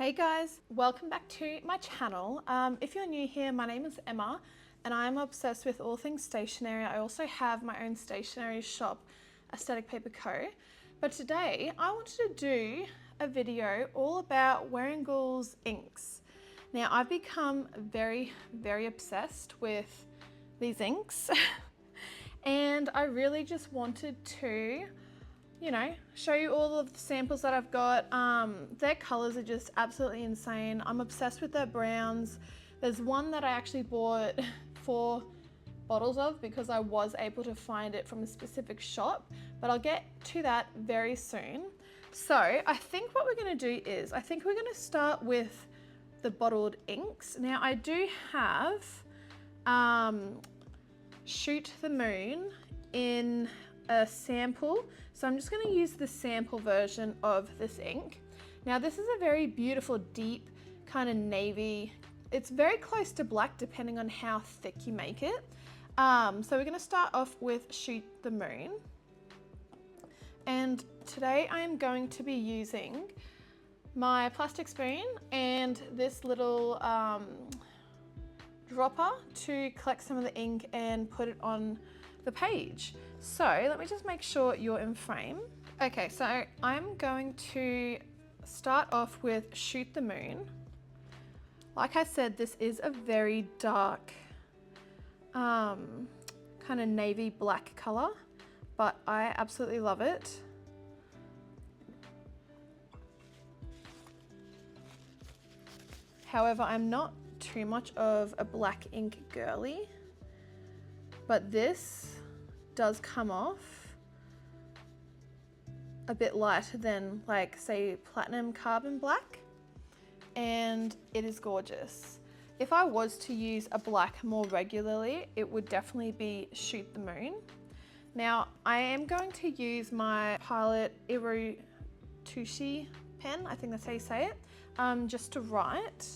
Hey guys, welcome back to my channel. If you're new here, my name is Emma and I'm obsessed with all things stationery. I also have my own stationery shop, Aesthetic Paper Co. But today I wanted to do a video all about Wearinguel's inks. Now I've become very obsessed with these inks and I really just wanted to show you all of the samples that I've got. Their colors are just absolutely insane. I'm obsessed with their browns. There's one that I actually bought 4 bottles of because I was able to find it from a specific shop, but I'll get to that very soon. So I think what we're gonna do is, I think we're gonna start with the bottled inks. Now I do have Shoot the Moon in a sample, so I'm just going to use the sample version of this ink. Now this is a very beautiful deep kind of navy. It's very close to black depending on how thick you make it. So we're going to start off with Shoot the Moon, and today I'm going to be using my plastic spoon and this little dropper to collect some of the ink and put it on the page. So let me just make sure you're in frame. Okay, so I'm going to start off with Shoot the Moon. Like I said, this is a very dark kind of navy black color, but I absolutely love it. However, I'm not too much of a black ink girly, but this does come off a bit lighter than, like, say, platinum carbon black, and it is gorgeous. If I was to use a black more regularly, it would definitely be Shoot the Moon. Now I am going to use my Pilot Tushy pen, I think that's how you say it, just to write.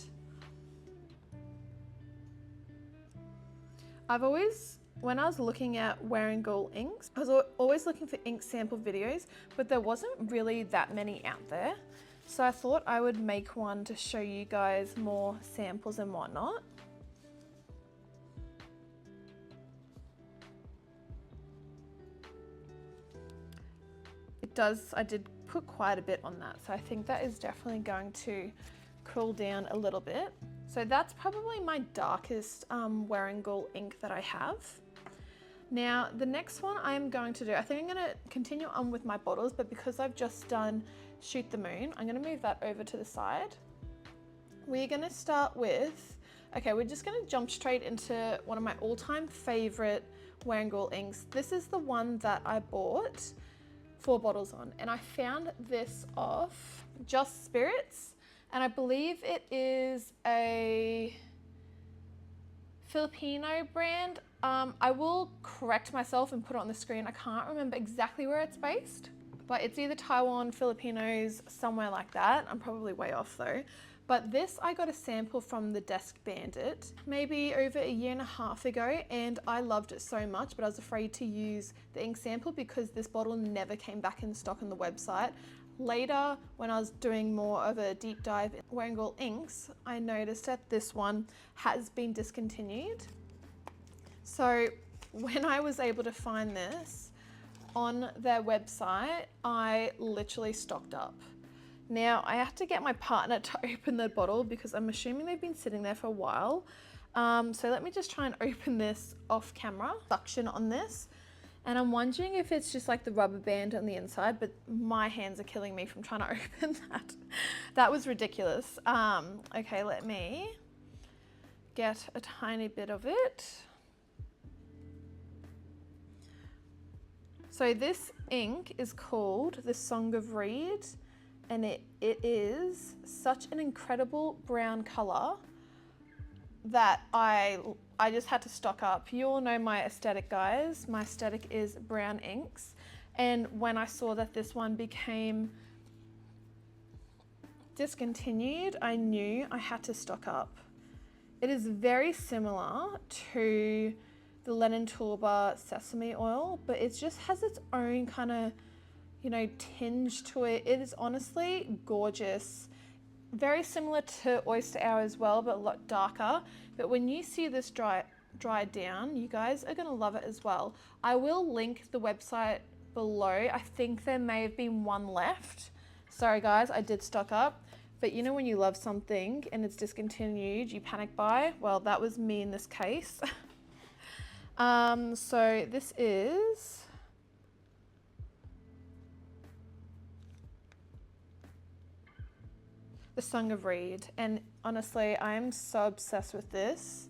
When I was looking at Wearinguel inks, I was always looking for ink sample videos, but there wasn't really that many out there. So I thought I would make one to show you guys more samples and whatnot. I did put quite a bit on that, so I think that is definitely going to cool down a little bit. So that's probably my darkest Wearinguel ink that I have. Now the next one I'm going to do, I think I'm going to continue on with my bottles, but because I've just done Shoot the Moon, I'm going to move that over to the side. We're going to start with, okay, we're just going to jump straight into one of my all-time favorite Wearinguel inks. This is the one that I bought 4 bottles on, and I found this off Just Spirits, and I believe it is a Filipino brand. I will correct myself and put it on the screen. I can't remember exactly where it's based, but it's either Taiwan, Filipinos, somewhere like that. I'm probably way off though. But this, I got a sample from the Desk Bandit maybe over a year and a half ago, and I loved it so much, but I was afraid to use the ink sample because this bottle never came back in stock on the website. Later, when I was doing more of a deep dive in Wearinguel inks, I noticed that this one has been discontinued. So when I was able to find this on their website, I literally stocked up. Now I have to get my partner to open the bottle because I'm assuming they've been sitting there for a while. So let me just try and open this off camera. Suction on this. And I'm wondering if it's just like the rubber band on the inside, but my hands are killing me from trying to open that. That was ridiculous. Okay, let me get a tiny bit of it. So this ink is called the Song of Reed, and it is such an incredible brown color that I just had to stock up. You all know my aesthetic, guys. My aesthetic is brown inks, and when I saw that this one became discontinued, I knew I had to stock up. It is very similar to the Lennon Toolbar Sesame Oil, but it just has its own kind of, tinge to it. It is honestly gorgeous. very similar to Oyster Hour as well, but a lot darker. But when you see this dry down, you guys are gonna love it as well. I will link the website below. I think there may have been one left. Sorry guys, I did stock up. But you know when you love something and it's discontinued, you panic buy? Well, that was me in this case. So this is the Song of Reed, and honestly, I am so obsessed with this.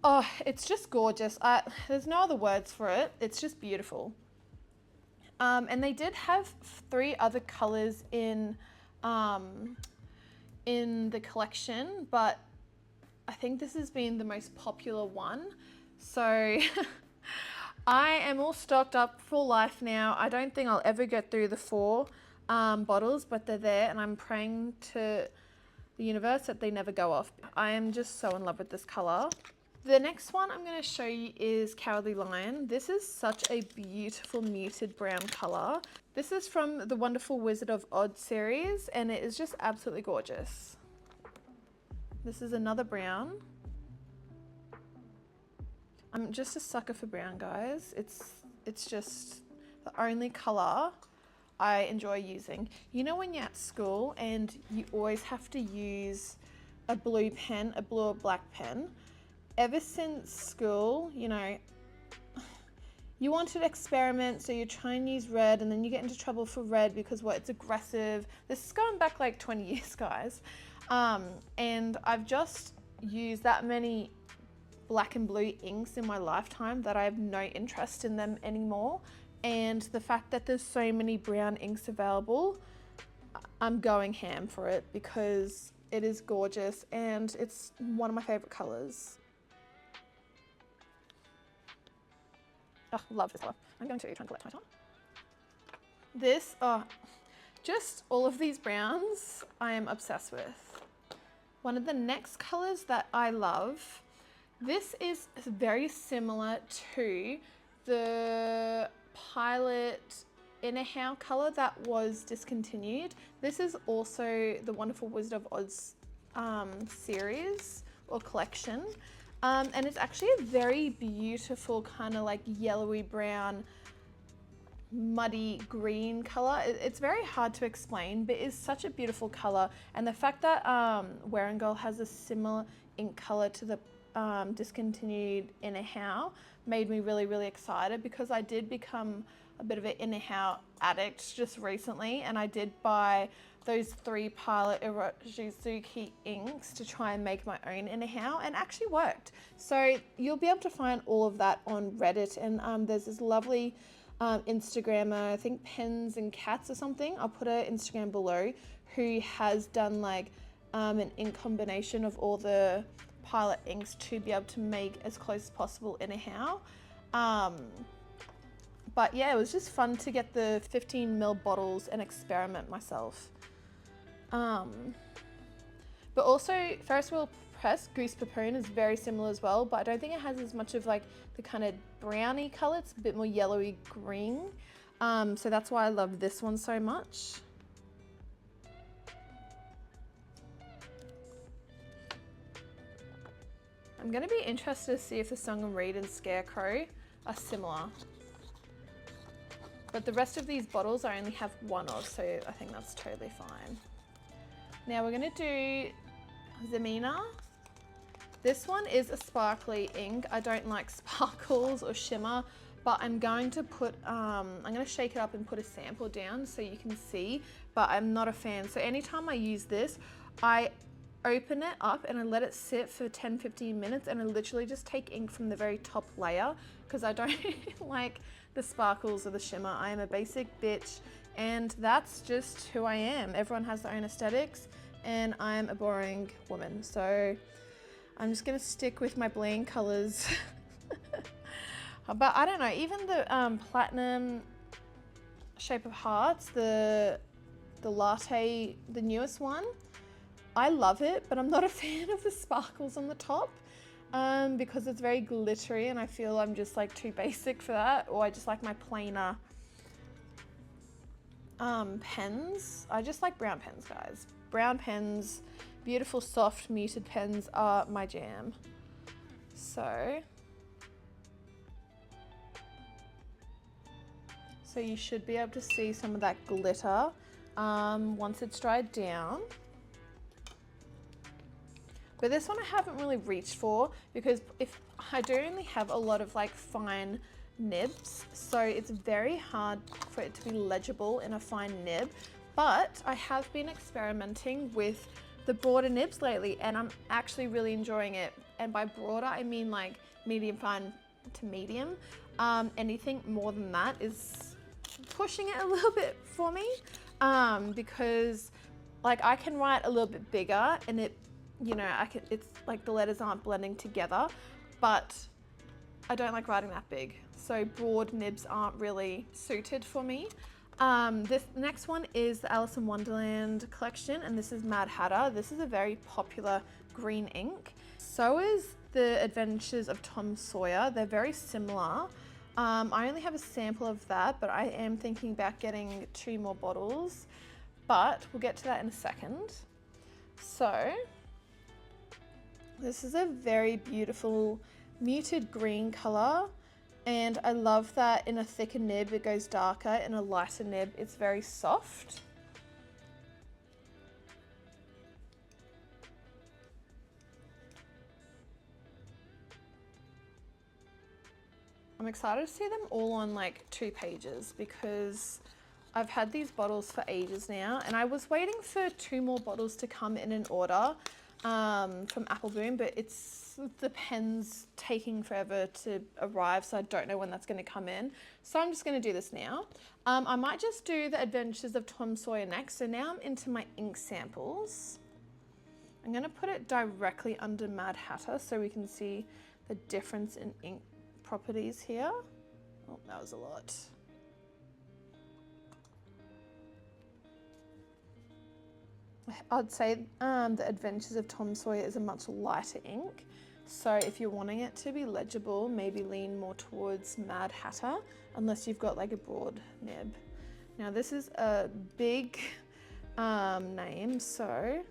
Oh, it's just gorgeous. There's no other words for it. It's just beautiful. And they did have 3 other colors in the collection, but I think this has been the most popular one. So I am all stocked up for life now. I don't think I'll ever get through the 4 bottles, but they're there, and I'm praying to the universe that they never go off. I am just so in love with this color. The next one I'm going to show you is Cowardly Lion. This is such a beautiful muted brown color. This is from the Wonderful Wizard of Oz series, and it is just absolutely gorgeous. This is another brown. I'm just a sucker for brown, guys. It's just the only color I enjoy using. You know when you're at school and you always have to use a blue pen, a blue or black pen? Ever since school, you know, you wanted to experiment, so you try and use red, and then you get into trouble for red because what, it's aggressive. This is going back like 20 years, guys. And I've just used that many black and blue inks in my lifetime that I have no interest in them anymore. And the fact that there's so many brown inks available, I'm going ham for it because it is gorgeous and it's one of my favorite colors. Oh, love this color. I'm going to try and collect my time. This, just all of these browns I am obsessed with. One of the next colors that I love, this is very similar to the Pilot Inner How color that was discontinued. This is also the Wonderful Wizard of Oz series or collection. And it's actually a very beautiful kind of like yellowy brown, muddy green color. It's very hard to explain, but it's such a beautiful color. And the fact that Wearinguel has a similar ink color to the discontinued Inner How made me really, really excited because I did become a bit of an Inner How addict just recently, and I did buy those 3 Pilot Irazuki inks to try and make my own Inner How, and actually worked. So you'll be able to find all of that on Reddit, and there's this lovely Instagrammer, I think Pens and Cats or something, I'll put her Instagram below, who has done like an ink combination of all the Pilot inks to be able to make as close as possible Inner How. But yeah, it was just fun to get the 15ml bottles and experiment myself. But also Ferris Wheel Press Goose Papoon is very similar as well, but I don't think it has as much of like the kind of browny color. It's a bit more yellowy green. So that's why I love this one so much. I'm going to be interested to see if the Song of Reed and Scarecrow are similar. But the rest of these bottles I only have one of, so I think that's totally fine. Now we're going to do Zemina. This one is a sparkly ink. I don't like sparkles or shimmer, but I'm going to put, I'm going to shake it up and put a sample down so you can see, but I'm not a fan. So anytime I use this, I open it up and I let it sit for 10-15 minutes, and I literally just take ink from the very top layer because I don't like the sparkles or the shimmer. I am a basic bitch, and that's just who I am. Everyone has their own aesthetics, and I'm a boring woman. So I'm just gonna stick with my bling colors. But I don't know, even the Platinum Shape of Hearts, the latte, the newest one, I love it, but I'm not a fan of the sparkles on the top because it's very glittery and I feel I'm just like too basic for that, or I just like my plainer pens. I just like brown pens, guys. brown pens, beautiful soft muted pens are my jam. So you should be able to see some of that glitter once it's dried down. But this one I haven't really reached for because if I do only have a lot of like fine nibs, so it's very hard for it to be legible in a fine nib. But I have been experimenting with the broader nibs lately and I'm actually really enjoying it. And by broader, I mean like medium fine to medium. Anything more than that is pushing it a little bit for me because like I can write a little bit bigger and it, you know, it's like the letters aren't blending together, but I don't like writing that big. So broad nibs aren't really suited for me. This next one is the Alice in Wonderland collection, and this is Mad Hatter. This is a very popular green ink. So is the Adventures of Tom Sawyer. They're very similar. I only have a sample of that, but I am thinking about getting 2 more bottles, but we'll get to that in a second. So this is a very beautiful muted green color. And I love that in a thicker nib, it goes darker. In a lighter nib, it's very soft. I'm excited to see them all on like 2 pages because I've had these bottles for ages now and I was waiting for 2 more bottles to come in an order from Apple Boom, but the pen's taking forever to arrive, so I don't know when that's going to come in. So I'm just going to do this now. I might just do the Adventures of Tom Sawyer next. So now I'm into my ink samples. I'm going to put it directly under Mad Hatter so we can see the difference in ink properties here. Oh, that was a lot. I'd say the Adventures of Tom Sawyer is a much lighter ink. So if you're wanting it to be legible, maybe lean more towards Mad Hatter, unless you've got like a broad nib. Now this is a big name, so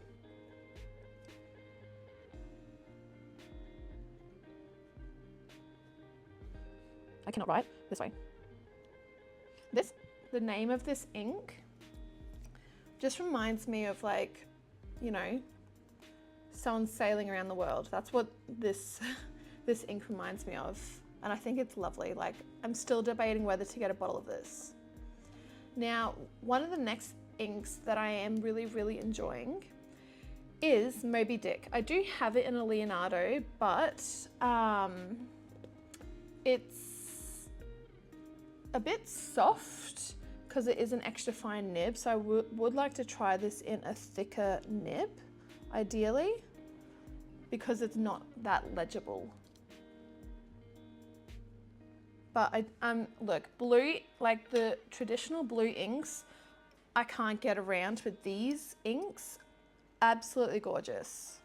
I cannot write this way. The name of this ink just reminds me of like, you know, someone sailing around the world. That's what this ink reminds me of. And I think it's lovely. Like, I'm still debating whether to get a bottle of this. Now, one of the next inks that I am really, really enjoying is Moby Dick. I do have it in a Leonardo, but it's a bit soft because it is an extra fine nib. So I would like to try this in a thicker nib, ideally, because it's not that legible. But look, blue, like the traditional blue inks, I can't get around, but these inks, absolutely gorgeous.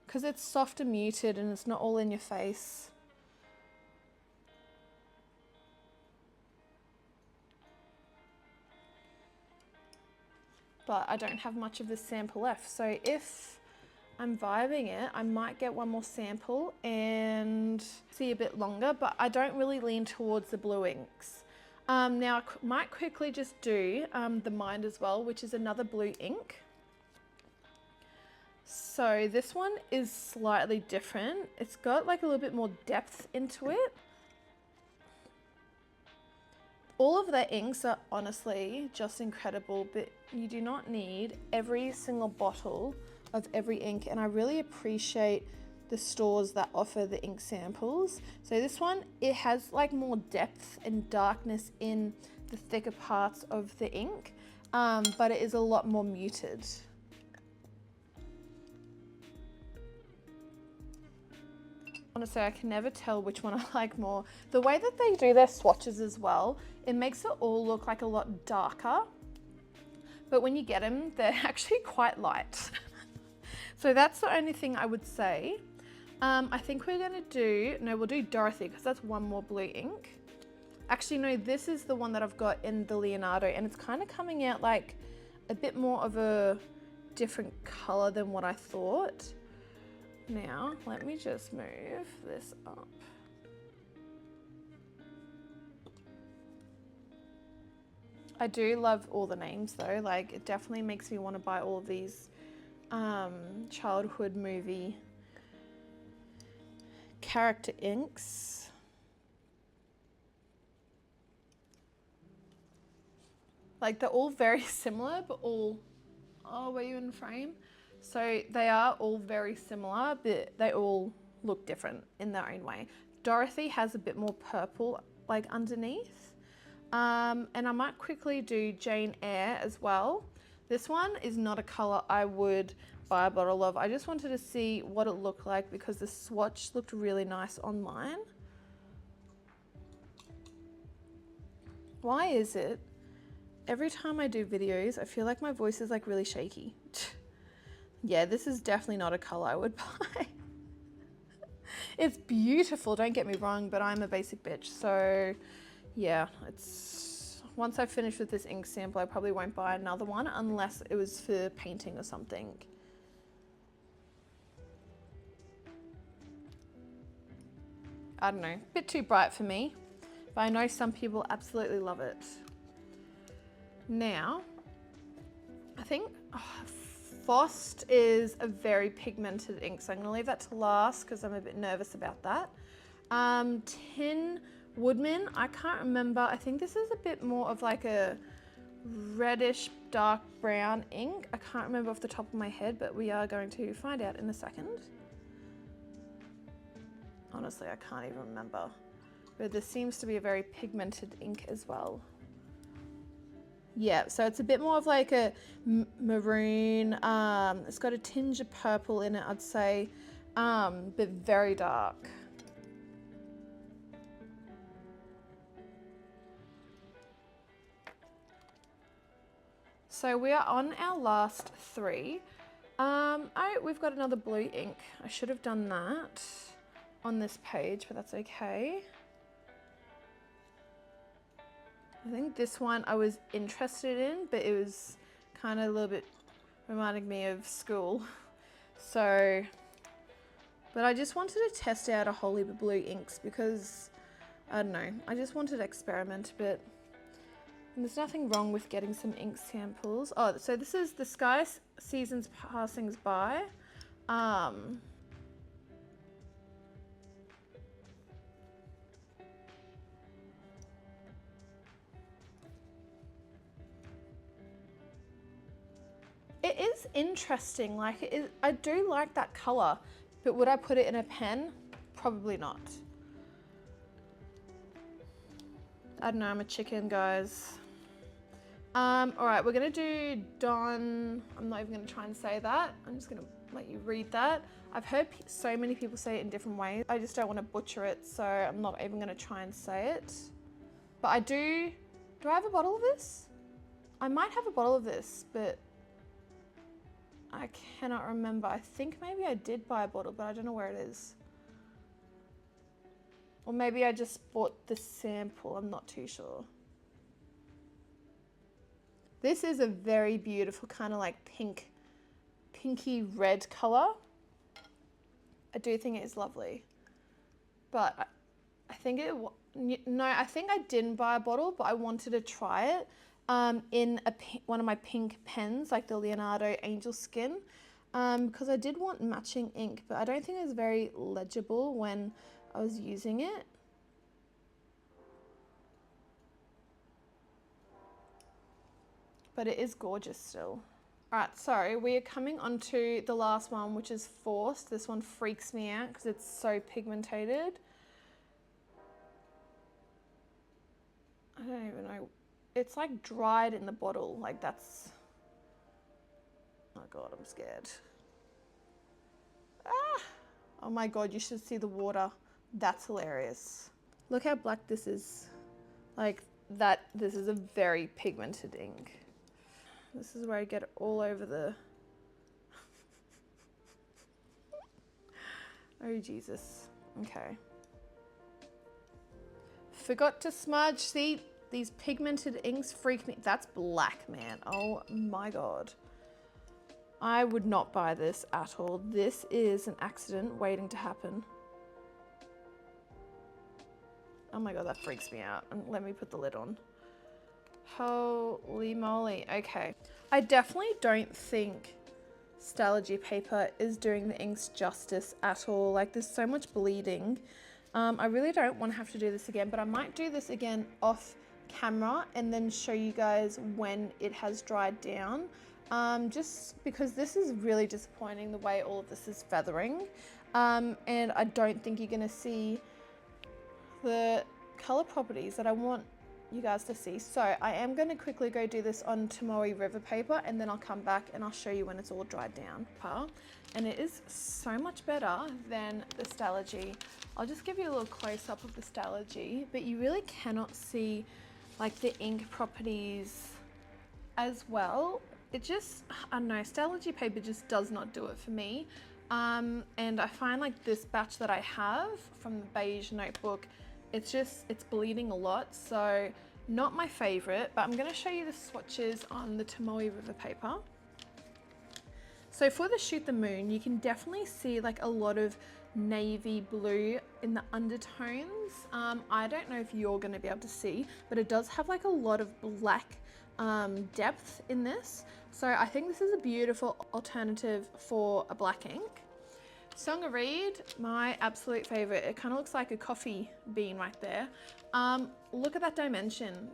Because it's soft and muted and it's not all in your face. But I don't have much of this sample left. So if I'm vibing it, I might get one more sample and see a bit longer, but I don't really lean towards the blue inks. Now I might quickly just do the Mind as well, which is another blue ink. So this one is slightly different. It's got like a little bit more depth into it. All of their inks are honestly just incredible, but you do not need every single bottle of every ink, and I really appreciate the stores that offer the ink samples. So this one, it has like more depth and darkness in the thicker parts of the ink, but it is a lot more muted. Honestly, I can never tell which one I like more. The way that they do their swatches as well, it makes it all look like a lot darker, but when you get them, they're actually quite light. So that's the only thing I would say. I think we're gonna do, no, we'll do Dorothy because that's one more blue ink. Actually, no, this is the one that I've got in the Leonardo, and it's kind of coming out like a bit more of a different color than what I thought. Now, let me just move this up. I do love all the names though. Like, it definitely makes me want to buy all of these childhood movie character inks. Like, they're all very similar, but all, oh, were you in frame? So they are all very similar, but they all look different in their own way. Dorothy has a bit more purple like underneath. And I might quickly do Jane Eyre as well. This one is not a color I would buy a bottle of. I just wanted to see what it looked like because the swatch looked really nice on mine. Why is it every time I do videos, I feel like my voice is like really shaky? Yeah, this is definitely not a color I would buy. It's beautiful, don't get me wrong, but I'm a basic bitch, so yeah, it's once I finish with this ink sample, I probably won't buy another one unless it was for painting or something. I don't know, a bit too bright for me, but I know some people absolutely love it. Now, I think Fost is a very pigmented ink, so I'm gonna leave that to last because I'm a bit nervous about that. Tin Woodman, I can't remember. I think this is a bit more of like a reddish dark brown ink. I can't remember off the top of my head, but we are going to find out in a second. Honestly, I can't even remember. But this seems to be a very pigmented ink as well. Yeah, so it's a bit more of like a maroon. It's got a tinge of purple in it, I'd say, but very dark. So we are on our last three. Oh, we've got another blue ink. I should have done that on this page, but that's okay. I think this one I was interested in, but it was kind of a little bit reminding me of school. So, but I just wanted to test out a whole heap of blue inks because, I don't know, I just wanted to experiment a bit. And there's nothing wrong with getting some ink samples. Oh, so this is The Sky Seasons Passings By. It is interesting, like it is, I do like that color, but would I put it in a pen? Probably not. I don't know, I'm a chicken, guys. All right, we're gonna do Don. I'm not even gonna try and say that. I'm just gonna let you read that. I've heard so many people say it in different ways. I just don't want to butcher it, so I'm not even gonna try and say it. But I do I have a bottle of this? I might have a bottle of this, but I cannot remember. I think maybe I did buy a bottle, but I don't know where it is. Or maybe I just bought the sample, I'm not too sure. This is a very beautiful kind of like pinky red color. I do think it is lovely. But I think I think I didn't buy a bottle, but I wanted to try it in one of my pink pens, like the Leonardo Angel Skin, because I did want matching ink, but I don't think it was very legible when I was using it. But it is gorgeous still. All right, so we are coming on to the last one, which is Forced. This one freaks me out because it's so pigmented. I don't even know. It's like dried in the bottle. Like that's, oh God, I'm scared. Ah! Oh my God, you should see the water. That's hilarious. Look how black this is. Like that, this is a very pigmented ink. This is where I get it all over the... Oh, Jesus. Okay. Forgot to smudge. See, these pigmented inks freak me. That's black, man. Oh my God. I would not buy this at all. This is an accident waiting to happen. Oh my God, that freaks me out. And let me put the lid on. Holy moly. Okay. I definitely don't think Stalogy paper is doing the inks justice at all. Like, there's so much bleeding. I really don't want to have to do this again, but I might do this again off camera and then show you guys when it has dried down. Just because this is really disappointing, the way all of this is feathering. And I don't think you're going to see the color properties that I want you guys to see. So I am going to quickly go do this on Moby River paper, and then I'll come back and I'll show you when it's all dried down. And it is so much better than the Stalogy. I'll just give you a little close up of the Stalogy, but you really cannot see like the ink properties as well. It just, I don't know, Stalogy paper just does not do it for me. And I find like this batch that I have from the beige notebook, it's bleeding a lot. So not my favorite, but I'm going to show you the swatches on the Moby River paper. So for the Shoot the Moon, you can definitely see like a lot of navy blue in the undertones. I don't know if you're going to be able to see, but it does have like a lot of black depth in this. So I think this is a beautiful alternative for a black ink. Song of Reed, my absolute favorite. It kind of looks like a coffee bean right there. Look at that dimension.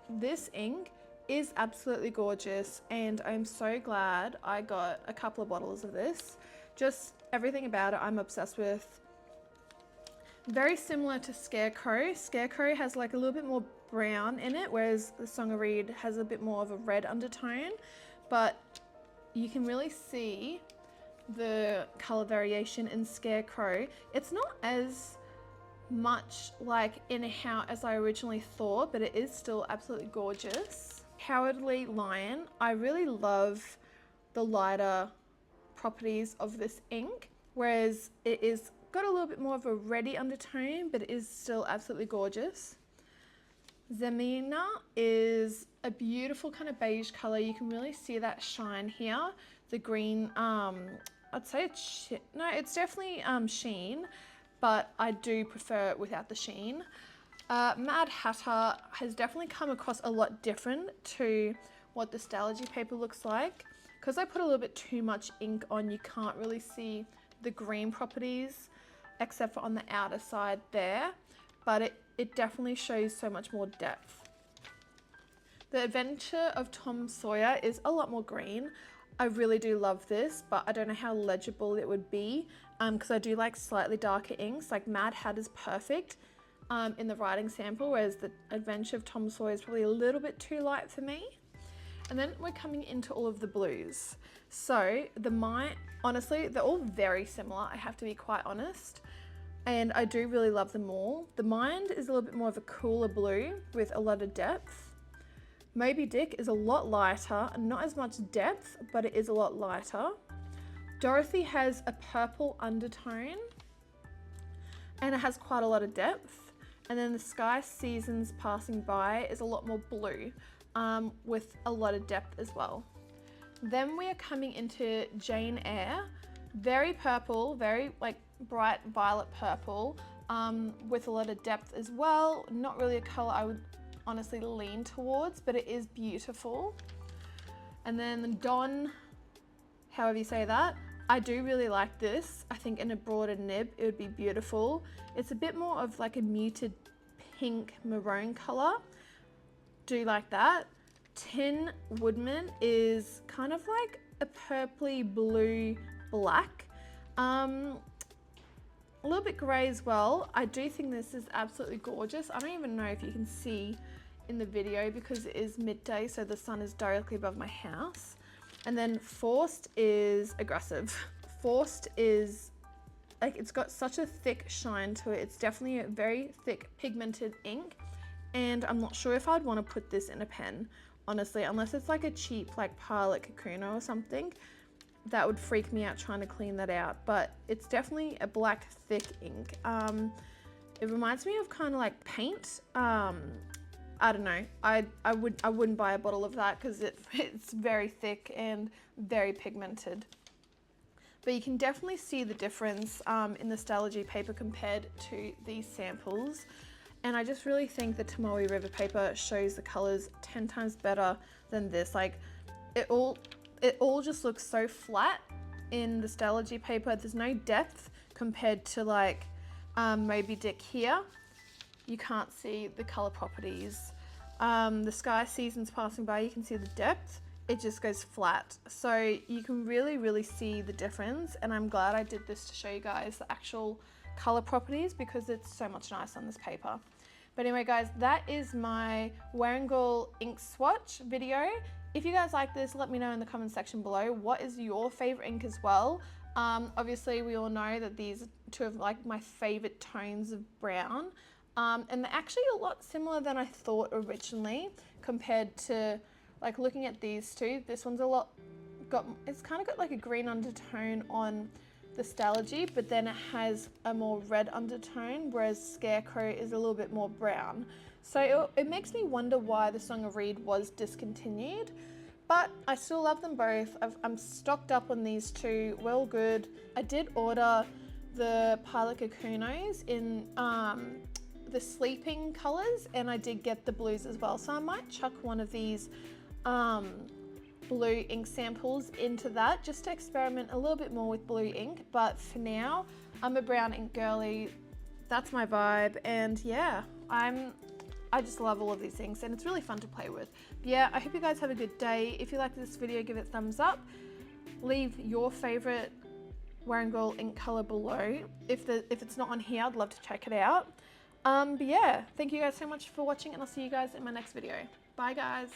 This ink is absolutely gorgeous, and I'm so glad I got a couple of bottles of this. Just everything about it I'm obsessed with. Very similar to Scarecrow. Scarecrow has like a little bit more brown in it, whereas the Song of Reed has a bit more of a red undertone, but you can really see the color variation in Scarecrow. It's not as much like in how as I originally thought, but it is still absolutely gorgeous. Cowardly Lion, I really love the lighter properties of this ink, whereas it is got a little bit more of a reddy undertone, but it is still absolutely gorgeous. Zemina is a beautiful kind of beige color. You can really see that shine here. The green, I'd say it's definitely sheen, but I do prefer it without the sheen. Mad Hatter has definitely come across a lot different to what the Stalogy paper looks like. Because I put a little bit too much ink on, you can't really see the green properties except for on the outer side there, but it definitely shows so much more depth. The Adventure of Tom Sawyer is a lot more green. I really do love this, but I don't know how legible it would be because I do like slightly darker inks. Like Mad Hat is perfect in the writing sample, whereas the Adventure of Tom Sawyer is probably a little bit too light for me. And then we're coming into all of the blues. So honestly, they're all very similar, I have to be quite honest. And I do really love them all. The Mind is a little bit more of a cooler blue with a lot of depth. Moby Dick is a lot lighter, not as much depth, but it is a lot lighter. Dorothy has a purple undertone and it has quite a lot of depth. And then the Sky Seasons Passing By is a lot more blue with a lot of depth as well. Then we are coming into Jane Eyre, very purple, very like bright violet purple with a lot of depth as well. Not really a color I would honestly lean towards, but it is beautiful. And then Dawn, however you say that, I do really like this. I think in a broader nib it would be beautiful. It's a bit more of like a muted pink maroon color. Do like that. Tin Woodman is kind of like a purpley blue black. A little bit grey as well. I do think this is absolutely gorgeous. I don't even know if you can see in the video because it is midday, so the sun is directly above my house. And then Forced is aggressive. Forced is like, it's got such a thick shine to it. It's definitely a very thick pigmented ink, and I'm not sure if I'd want to put this in a pen, honestly, unless it's like a cheap like Pilot Kakuno or something. That would freak me out trying to clean that out, but it's definitely a black thick ink. It reminds me of kind of like paint. I I don't know. I wouldn't buy a bottle of that because it's very thick and very pigmented. But you can definitely see the difference in the Stalogy paper compared to these samples. And I just really think the Tomoe River paper shows the colors 10 times better than this. Like it all just looks so flat in the Stalogy paper. There's no depth compared to like Moby Dick here. You can't see the color properties. The sky seasons passing by, you can see the depth. It just goes flat. So you can really see the difference. And I'm glad I did this to show you guys the actual color properties because it's so much nicer on this paper. But anyway guys, that is my Wearinguel ink swatch video. If you guys like this, let me know in the comment section below. What is your favorite ink as well? Obviously we all know that these are two of like my favorite tones of brown. And they're actually a lot similar than I thought originally compared to like looking at these two. This one's it's kind of got like a green undertone on the Stalogy, but then it has a more red undertone, whereas Scarecrow is a little bit more brown. So it makes me wonder why the Song of Reed was discontinued, but I still love them both. I'm stocked up on these two, well good. I did order the Pilot Kakunos in the sleeping colors, and I did get the blues as well. So I might chuck one of these blue ink samples into that just to experiment a little bit more with blue ink. But for now, I'm a brown ink girly. That's my vibe. And yeah, I just love all of these things and it's really fun to play with. But yeah, I hope you guys have a good day. If you liked this video, give it a thumbs up. Leave your favorite Wearinguel ink color below. If it's not on here, I'd love to check it out. But yeah, thank you guys so much for watching and I'll see you guys in my next video. Bye guys.